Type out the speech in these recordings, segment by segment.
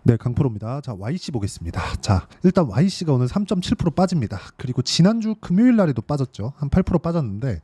네, 강프로입니다. 자, YC 보겠습니다. 자, 일단 YC가 오늘 3.7% 빠집니다. 그리고 지난주 금요일 날에도 빠졌죠. 한 8% 빠졌는데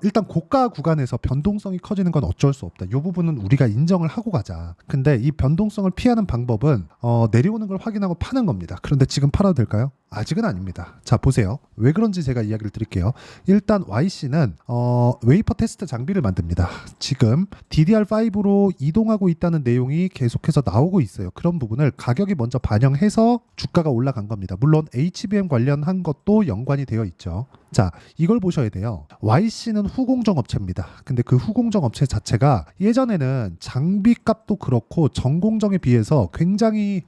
일단 고가 구간에서 변동성이 커지는 건 어쩔 수 없다. 이 부분은 우리가 인정을 하고 가자. 근데 이 변동성을 피하는 방법은 내려오는 걸 확인하고 파는 겁니다. 그런데 지금 팔아도 될까요? 아직은 아닙니다. 자, 보세요. 왜 그런지 제가 이야기를 드릴게요. 일단 YC는 웨이퍼 테스트 장비를 만듭니다. 지금 DDR5로 이동하고 있다는 내용이 계속해서 나오고 있어요. 그런 부분을 가격이 먼저 반영해서 주가가 올라간 겁니다. 물론 HBM 관련한 것도 연관이 되어 있죠. 자, 이걸 보셔야 돼요. YC는 후공정 업체입니다. 근데 그 후공정 업체 자체가 예전에는 장비 값도 그렇고 전공정에 비해서 굉장히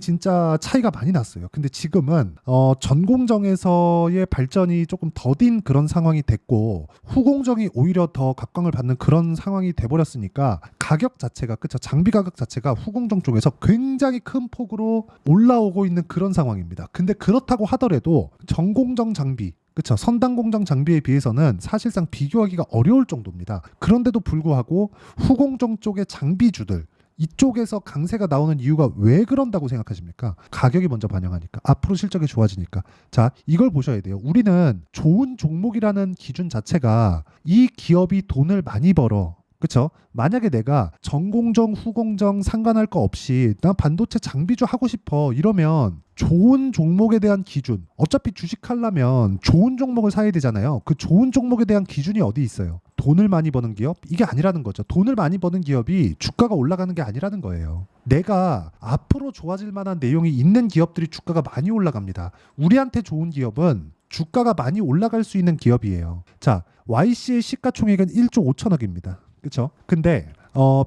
진짜 차이가 많이 났어요. 근데 지금은 전공정에서의 발전이 조금 더딘 그런 상황이 됐고 후공정이 오히려 더 각광을 받는 그런 상황이 돼버렸으니까 가격 자체가, 그쵸, 장비 가격 자체가 후공정 쪽에서 굉장히 큰 폭으로 올라오고 있는 그런 상황입니다. 근데 그렇다고 하더라도 전공정 장비, 그쵸, 선단 공정 장비에 비해서는 사실상 비교하기가 어려울 정도입니다. 그런데도 불구하고 후공정 쪽의 장비주들, 이쪽에서 강세가 나오는 이유가 왜 그런다고 생각하십니까? 가격이 먼저 반영하니까, 앞으로 실적이 좋아지니까. 자, 이걸 보셔야 돼요. 우리는 좋은 종목이라는 기준 자체가 이 기업이 돈을 많이 벌어, 그쵸? 만약에 내가 전공정, 후공정 상관할 거 없이 나 반도체 장비주 하고 싶어 이러면 좋은 종목에 대한 기준, 어차피 주식하려면 좋은 종목을 사야 되잖아요. 그 좋은 종목에 대한 기준이 어디 있어요? 돈을 많이 버는 기업? 이게 아니라는 거죠. 돈을 많이 버는 기업이 주가가 올라가는 게 아니라는 거예요. 내가 앞으로 좋아질 만한 내용이 있는 기업들이 주가가 많이 올라갑니다. 우리한테 좋은 기업은 주가가 많이 올라갈 수 있는 기업이에요. 자, YC의 시가총액은 1조 5천억입니다. 그렇죠? 근데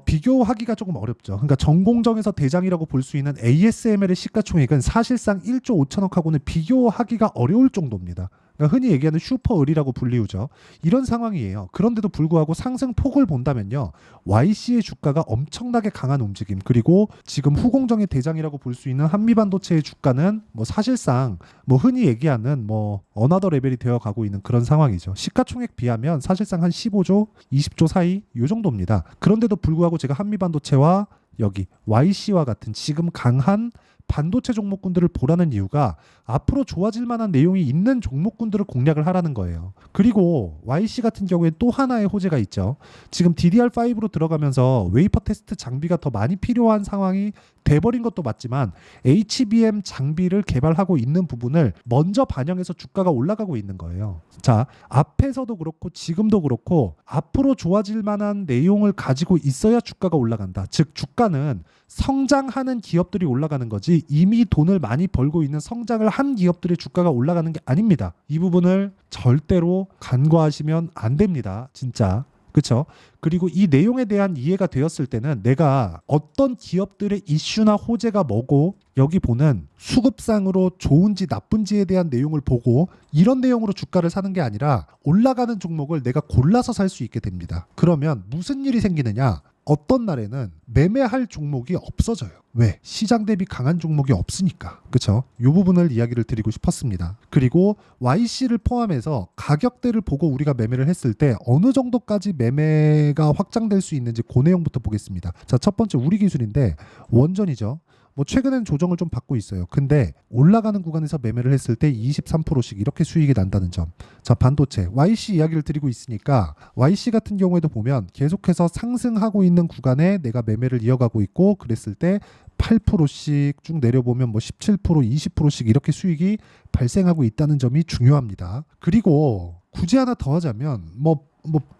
비교하기가 조금 어렵죠. 그러니까 전공정에서 대장이라고 볼 수 있는 ASML의 시가총액은 사실상 1조 5천억하고는 비교하기가 어려울 정도입니다. 그러니까 흔히 얘기하는 슈퍼을이라고 불리우죠. 이런 상황이에요. 그런데도 불구하고 상승폭을 본다면요, YC의 주가가 엄청나게 강한 움직임, 그리고 지금 후공정의 대장이라고 볼 수 있는 한미반도체의 주가는 뭐 사실상 뭐 흔히 얘기하는 뭐 어나더 레벨이 되어 가고 있는 그런 상황이죠. 시가총액 비하면 사실상 한 15조, 20조 사이 요 정도입니다. 그런데도 불구하고 제가 한미반도체와 여기 YC와 같은 지금 강한 반도체 종목군들을 보라는 이유가 앞으로 좋아질 만한 내용이 있는 종목군들을 공략을 하라는 거예요. 그리고 YC 같은 경우에 또 하나의 호재가 있죠. 지금 DDR5로 들어가면서 웨이퍼 테스트 장비가 더 많이 필요한 상황이 돼버린 것도 맞지만 HBM 장비를 개발하고 있는 부분을 먼저 반영해서 주가가 올라가고 있는 거예요. 자, 앞에서도 그렇고 지금도 그렇고 앞으로 좋아질 만한 내용을 가지고 있어야 주가가 올라간다. 즉 주가는 성장하는 기업들이 올라가는 거지 이미 돈을 많이 벌고 있는 성장을 한 기업들의 주가가 올라가는 게 아닙니다. 이 부분을 절대로 간과하시면 안 됩니다. 진짜. 그렇죠? 그리고 이 내용에 대한 이해가 되었을 때는 내가 어떤 기업들의 이슈나 호재가 뭐고 여기 보는 수급상으로 좋은지 나쁜지에 대한 내용을 보고 이런 내용으로 주가를 사는 게 아니라 올라가는 종목을 내가 골라서 살 수 있게 됩니다. 그러면 무슨 일이 생기느냐? 어떤 날에는 매매할 종목이 없어져요. 왜? 시장 대비 강한 종목이 없으니까. 그렇죠? 이 부분을 이야기를 드리고 싶었습니다. 그리고 YC를 포함해서 가격대를 보고 우리가 매매를 했을 때 어느 정도까지 매매가 확장될 수 있는지 그 내용부터 보겠습니다. 자, 첫 번째 우리 기술인데 원전이죠. 뭐 최근엔 조정을 좀 받고 있어요. 근데 올라가는 구간에서 매매를 했을 때 23%씩 이렇게 수익이 난다는 점. 자, 반도체 YC 이야기를 드리고 있으니까 YC 같은 경우에도 보면 계속해서 상승하고 있는 구간에 내가 매매를 이어가고 있고 그랬을 때 8%씩 쭉 내려보면 뭐 17%, 20%씩 이렇게 수익이 발생하고 있다는 점이 중요합니다. 그리고 굳이 하나 더 하자면 뭐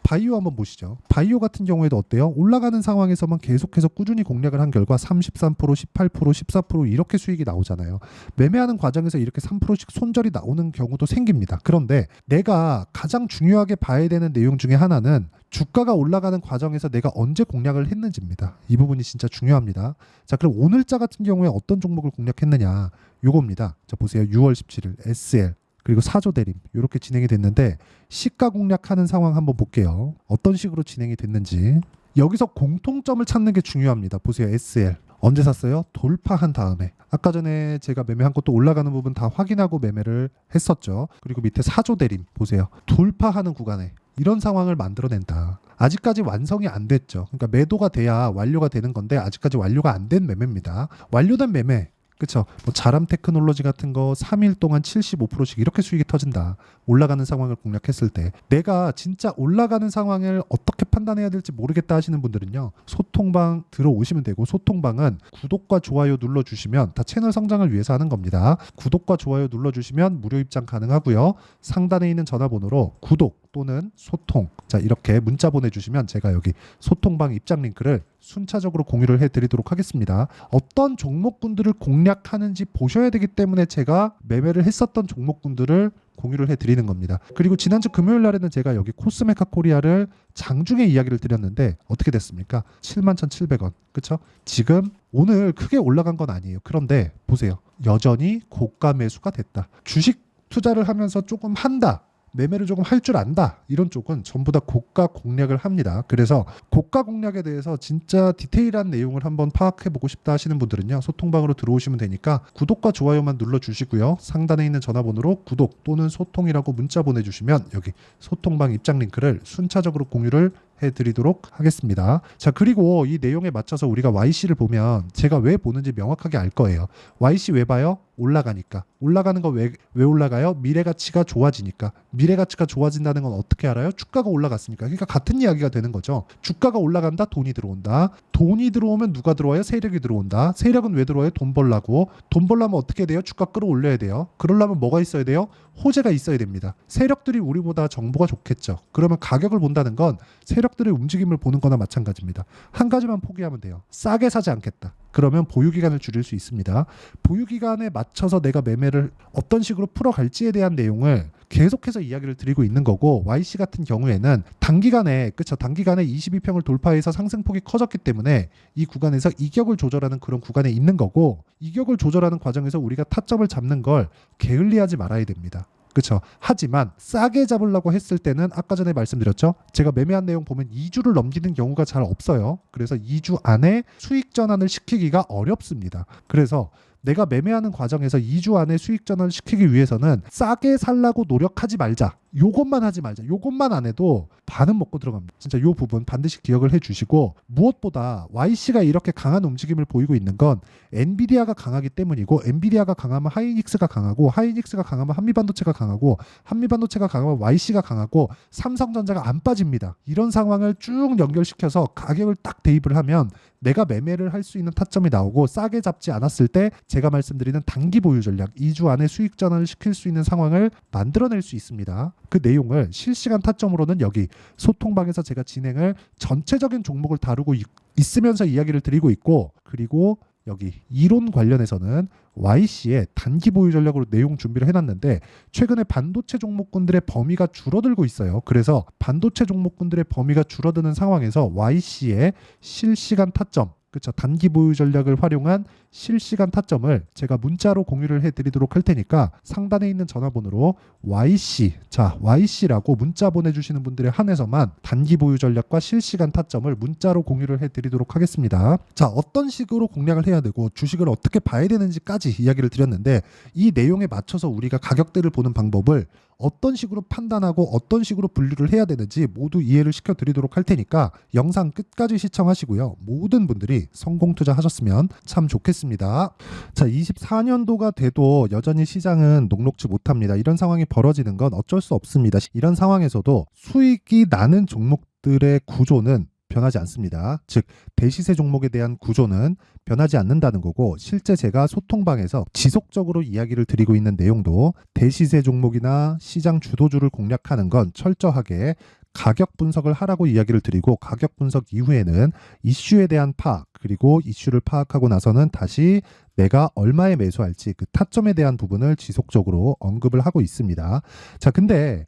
바이오 한번 보시죠. 바이오 같은 경우에도 어때요? 올라가는 상황에서만 계속해서 꾸준히 공략을 한 결과 33%, 18%, 14% 이렇게 수익이 나오잖아요. 매매하는 과정에서 이렇게 3%씩 손절이 나오는 경우도 생깁니다. 그런데 내가 가장 중요하게 봐야 되는 내용 중에 하나는 주가가 올라가는 과정에서 내가 언제 공략을 했는지입니다. 이 부분이 진짜 중요합니다. 자, 그럼 오늘자 같은 경우에 어떤 종목을 공략했느냐? 요겁니다. 자, 보세요. 6월 17일 SL 그리고 사조 대림 이렇게 진행이 됐는데 시가 공략하는 상황 한번 볼게요. 어떤 식으로 진행이 됐는지. 여기서 공통점을 찾는 게 중요합니다. 보세요. SL 언제 샀어요? 돌파한 다음에. 아까 전에 제가 매매한 것도 올라가는 부분 다 확인하고 매매를 했었죠. 그리고 밑에 사조 대림 보세요. 돌파하는 구간에 이런 상황을 만들어낸다. 아직까지 완성이 안 됐죠. 그러니까 매도가 돼야 완료가 되는 건데 아직까지 완료가 안 된 매매입니다. 완료된 매매, 그쵸? 뭐 자람 테크놀로지 같은 거 3일 동안 75%씩 이렇게 수익이 터진다. 올라가는 상황을 공략했을 때 내가 진짜 올라가는 상황을 어떻게 판단해야 될지 모르겠다 하시는 분들은요, 소통방 들어오시면 되고, 소통방은 구독과 좋아요 눌러주시면 다 채널 성장을 위해서 하는 겁니다. 구독과 좋아요 눌러주시면 무료 입장 가능하고요. 상단에 있는 전화번호로 구독 또는 소통, 자 이렇게 문자 보내주시면 제가 여기 소통방 입장 링크를 순차적으로 공유를 해드리도록 하겠습니다. 어떤 종목군들을 공략하는지 보셔야 되기 때문에 제가 매매를 했었던 종목군들을 공유를 해드리는 겁니다. 그리고 지난주 금요일 날에는 제가 여기 코스메카 코리아를 장중에 이야기를 드렸는데 어떻게 됐습니까? 71,700원. 그쵸? 지금 오늘 크게 올라간 건 아니에요. 그런데 보세요. 여전히 고가 매수가 됐다. 주식 투자를 하면서 조금 한다, 매매를 조금 할 줄 안다, 이런 쪽은 전부 다 고가 공략을 합니다. 그래서 고가 공략에 대해서 진짜 디테일한 내용을 한번 파악해보고 싶다 하시는 분들은요, 소통방으로 들어오시면 되니까 구독과 좋아요만 눌러주시고요. 상단에 있는 전화번호로 구독 또는 소통이라고 문자 보내주시면 여기 소통방 입장 링크를 순차적으로 공유를 해드리도록 하겠습니다. 자, 그리고 이 내용에 맞춰서 우리가 YC를 보면 제가 왜 보는지 명확하게 알 거예요. YC 왜 봐요? 올라가니까. 올라가는 거 왜 올라가요? 미래가치가 좋아지니까. 미래가치가 좋아진다는 건 어떻게 알아요? 주가가 올라갔으니까. 그러니까 같은 이야기가 되는 거죠. 주가가 올라간다, 돈이 들어온다. 돈이 들어오면 누가 들어와요? 세력이 들어온다. 세력은 왜 들어와요? 돈 벌라고. 돈 벌려면 어떻게 돼요? 주가 끌어올려야 돼요. 그러려면 뭐가 있어야 돼요? 호재가 있어야 됩니다. 세력들이 우리보다 정보가 좋겠죠. 그러면 가격을 본다는 건 세력들의 움직임을 보는 거나 마찬가지입니다. 한 가지만 포기하면 돼요. 싸게 사지 않겠다. 그러면 보유기간을 줄일 수 있습니다. 보유기간에 맞춰서 내가 매매를 어떤 식으로 풀어갈지에 대한 내용을 계속해서 이야기를 드리고 있는 거고, YC 같은 경우에는 단기간에, 그쵸, 단기간에 22평을 돌파해서 상승폭이 커졌기 때문에 이 구간에서 이격을 조절하는 그런 구간에 있는 거고, 이격을 조절하는 과정에서 우리가 타점을 잡는 걸 게을리하지 말아야 됩니다. 그렇죠. 하지만 싸게 잡으려고 했을 때는 아까 전에 말씀드렸죠. 제가 매매한 내용 보면 2주를 넘기는 경우가 잘 없어요. 그래서 2주 안에 수익 전환을 시키기가 어렵습니다. 그래서 내가 매매하는 과정에서 2주 안에 수익 전환을 시키기 위해서는 싸게 살라고 노력하지 말자. 요것만 하지 말자. 요것만 안 해도 반은 먹고 들어갑니다. 진짜 요 부분 반드시 기억을 해주시고, 무엇보다 YC가 이렇게 강한 움직임을 보이고 있는 건 엔비디아가 강하기 때문이고, 엔비디아가 강하면 하이닉스가 강하고, 하이닉스가 강하면 한미반도체가 강하고, 한미반도체가 강하면 YC가 강하고, 삼성전자가 안 빠집니다. 이런 상황을 쭉 연결시켜서 가격을 딱 대입을 하면 내가 매매를 할 수 있는 타점이 나오고, 싸게 잡지 않았을 때 제가 말씀드리는 단기 보유 전략, 2주 안에 수익 전환을 시킬 수 있는 상황을 만들어낼 수 있습니다. 그 내용을 실시간 타점으로는 여기 소통방에서 제가 진행을 전체적인 종목을 다루고 있으면서 이야기를 드리고 있고, 그리고 여기 이론 관련해서는 YC의 단기 보유 전략으로 내용 준비를 해놨는데, 최근에 반도체 종목군들의 범위가 줄어들고 있어요. 그래서 반도체 종목군들의 범위가 줄어드는 상황에서 YC의 실시간 타점, 그렇죠, 단기 보유 전략을 활용한 실시간 타점을 제가 문자로 공유를 해드리도록 할 테니까 상단에 있는 전화번호로 YC, 자 YC라고 문자 보내주시는 분들에 한해서만 단기 보유 전략과 실시간 타점을 문자로 공유를 해드리도록 하겠습니다. 자, 어떤 식으로 공략을 해야 되고 주식을 어떻게 봐야 되는지까지 이야기를 드렸는데, 이 내용에 맞춰서 우리가 가격대를 보는 방법을 어떤 식으로 판단하고 어떤 식으로 분류를 해야 되는지 모두 이해를 시켜드리도록 할 테니까 영상 끝까지 시청하시고요. 모든 분들이 성공 투자하셨으면 참 좋겠습니다. 자, 24년도가 돼도 여전히 시장은 녹록지 못합니다. 이런 상황이 벌어지는 건 어쩔 수 없습니다. 이런 상황에서도 수익이 나는 종목들의 구조는 변하지 않습니다. 즉 대시세 종목에 대한 구조는 변하지 않는다는 거고, 실제 제가 소통방에서 지속적으로 이야기를 드리고 있는 내용도 대시세 종목이나 시장 주도주를 공략하는 건 철저하게 가격 분석을 하라고 이야기를 드리고, 가격 분석 이후에는 이슈에 대한 파악, 그리고 이슈를 파악하고 나서는 다시 내가 얼마에 매수할지 그 타점에 대한 부분을 지속적으로 언급을 하고 있습니다. 자, 근데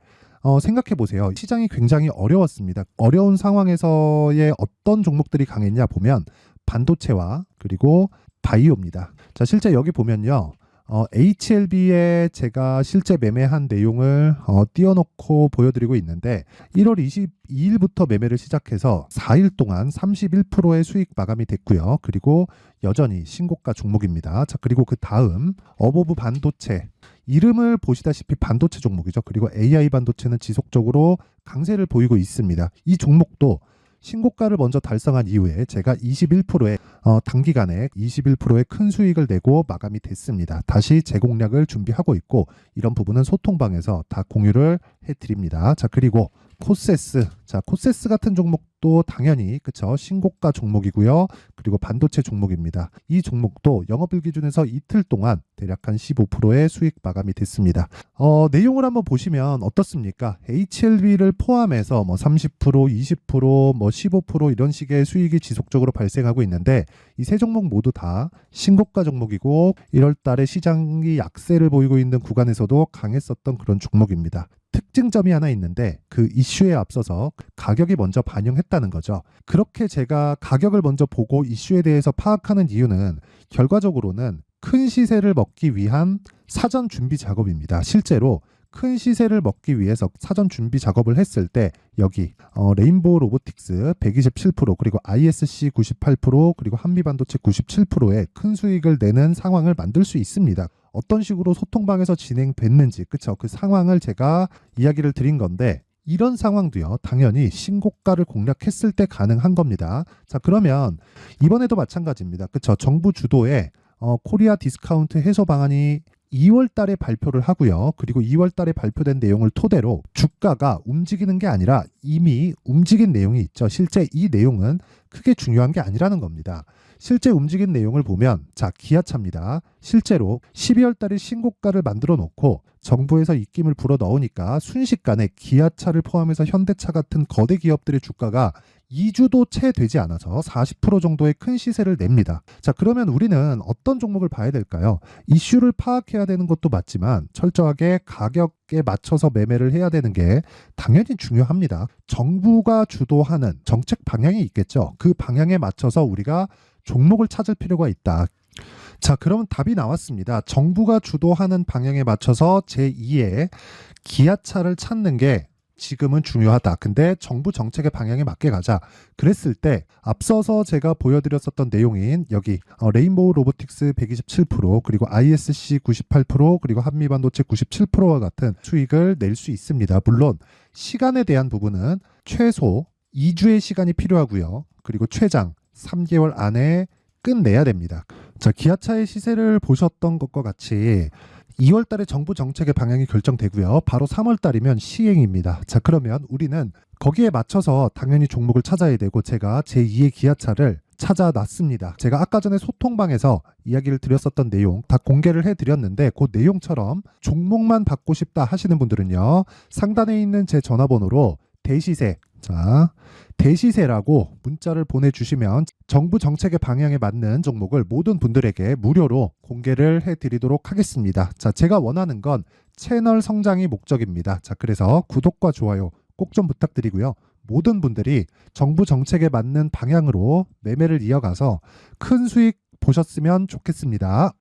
생각해 보세요. 시장이 굉장히 어려웠습니다. 어려운 상황에서의 어떤 종목들이 강했냐 보면 반도체와 그리고 바이오입니다. 자, 실제 여기 보면요. HLB에 제가 실제 매매한 내용을 띄워놓고 보여드리고 있는데 1월 22일부터 매매를 시작해서 4일 동안 31%의 수익 마감이 됐고요. 그리고 여전히 신고가 종목입니다. 자, 그리고 그 다음 어보브 반도체, 이름을 보시다시피 반도체 종목이죠. 그리고 AI 반도체는 지속적으로 강세를 보이고 있습니다. 이 종목도 신고가를 먼저 달성한 이후에 제가 21%의 단기간에 21%의 큰 수익을 내고 마감이 됐습니다. 다시 재공략을 준비하고 있고 이런 부분은 소통방에서 다 공유를 해드립니다. 자, 그리고 코세스. 자, 코세스 같은 종목도 당연히 그쵸, 신고가 종목이고요. 그리고 반도체 종목입니다. 이 종목도 영업일 기준에서 이틀 동안 대략 한 15%의 수익 마감이 됐습니다. 내용을 한번 보시면 어떻습니까? HLB를 포함해서 뭐 30%, 20%, 뭐 15% 이런 식의 수익이 지속적으로 발생하고 있는데 이 세 종목 모두 다 신고가 종목이고 1월 달에 시장이 약세를 보이고 있는 구간에서도 강했었던 그런 종목입니다. 특징점이 하나 있는데 그 이슈에 앞서서 가격이 먼저 반영했다는 거죠. 그렇게 제가 가격을 먼저 보고 이슈에 대해서 파악하는 이유는 결과적으로는 큰 시세를 먹기 위한 사전 준비 작업입니다. 실제로 큰 시세를 먹기 위해서 사전 준비 작업을 했을 때 여기 레인보우 로보틱스 127% 그리고 ISC 98% 그리고 한미반도체 97%의 큰 수익을 내는 상황을 만들 수 있습니다. 어떤 식으로 소통방에서 진행됐는지 그쵸, 그 상황을 제가 이야기를 드린 건데 이런 상황도요 당연히 신고가를 공략했을 때 가능한 겁니다. 자, 그러면 이번에도 마찬가지입니다. 그쵸, 정부 주도의 코리아 디스카운트 해소 방안이 2월 달에 발표를 하고요. 그리고 2월 달에 발표된 내용을 토대로 주가가 움직이는 게 아니라 이미 움직인 내용이 있죠. 실제 이 내용은 크게 중요한 게 아니라는 겁니다. 실제 움직인 내용을 보면 자, 기아차입니다. 실제로 12월 달에 신고가를 만들어 놓고 정부에서 입김을 불어 넣으니까 순식간에 기아차를 포함해서 현대차 같은 거대 기업들의 주가가 2주도 채 되지 않아서 40% 정도의 큰 시세를 냅니다. 자, 그러면 우리는 어떤 종목을 봐야 될까요? 이슈를 파악해야 되는 것도 맞지만 철저하게 가격에 맞춰서 매매를 해야 되는 게 당연히 중요합니다. 정부가 주도하는 정책 방향이 있겠죠. 그 방향에 맞춰서 우리가 종목을 찾을 필요가 있다. 자, 그러면 답이 나왔습니다. 정부가 주도하는 방향에 맞춰서 제2의 기아차를 찾는 게 지금은 중요하다. 근데 정부 정책의 방향에 맞게 가자. 그랬을 때 앞서서 제가 보여드렸었던 내용인 여기 레인보우 로보틱스 127% 그리고 ISC 98% 그리고 한미반도체 97%와 같은 수익을 낼 수 있습니다. 물론 시간에 대한 부분은 최소 2주의 시간이 필요하고요. 그리고 최장 3개월 안에 끝내야 됩니다. 자, 기아차의 시세를 보셨던 것과 같이 2월 달에 정부 정책의 방향이 결정되고요. 바로 3월 달이면 시행입니다. 자, 그러면 우리는 거기에 맞춰서 당연히 종목을 찾아야 되고 제가 제2의 기아차를 찾아놨습니다. 제가 아까 전에 소통방에서 이야기를 드렸었던 내용 다 공개를 해드렸는데 그 내용처럼 종목만 받고 싶다 하시는 분들은요. 상단에 있는 제 전화번호로 대시세, 자, 대시세라고 문자를 보내주시면 정부 정책의 방향에 맞는 종목을 모든 분들에게 무료로 공개를 해드리도록 하겠습니다. 자, 제가 원하는 건 채널 성장이 목적입니다. 자, 그래서 구독과 좋아요 꼭 좀 부탁드리고요. 모든 분들이 정부 정책에 맞는 방향으로 매매를 이어가서 큰 수익 보셨으면 좋겠습니다.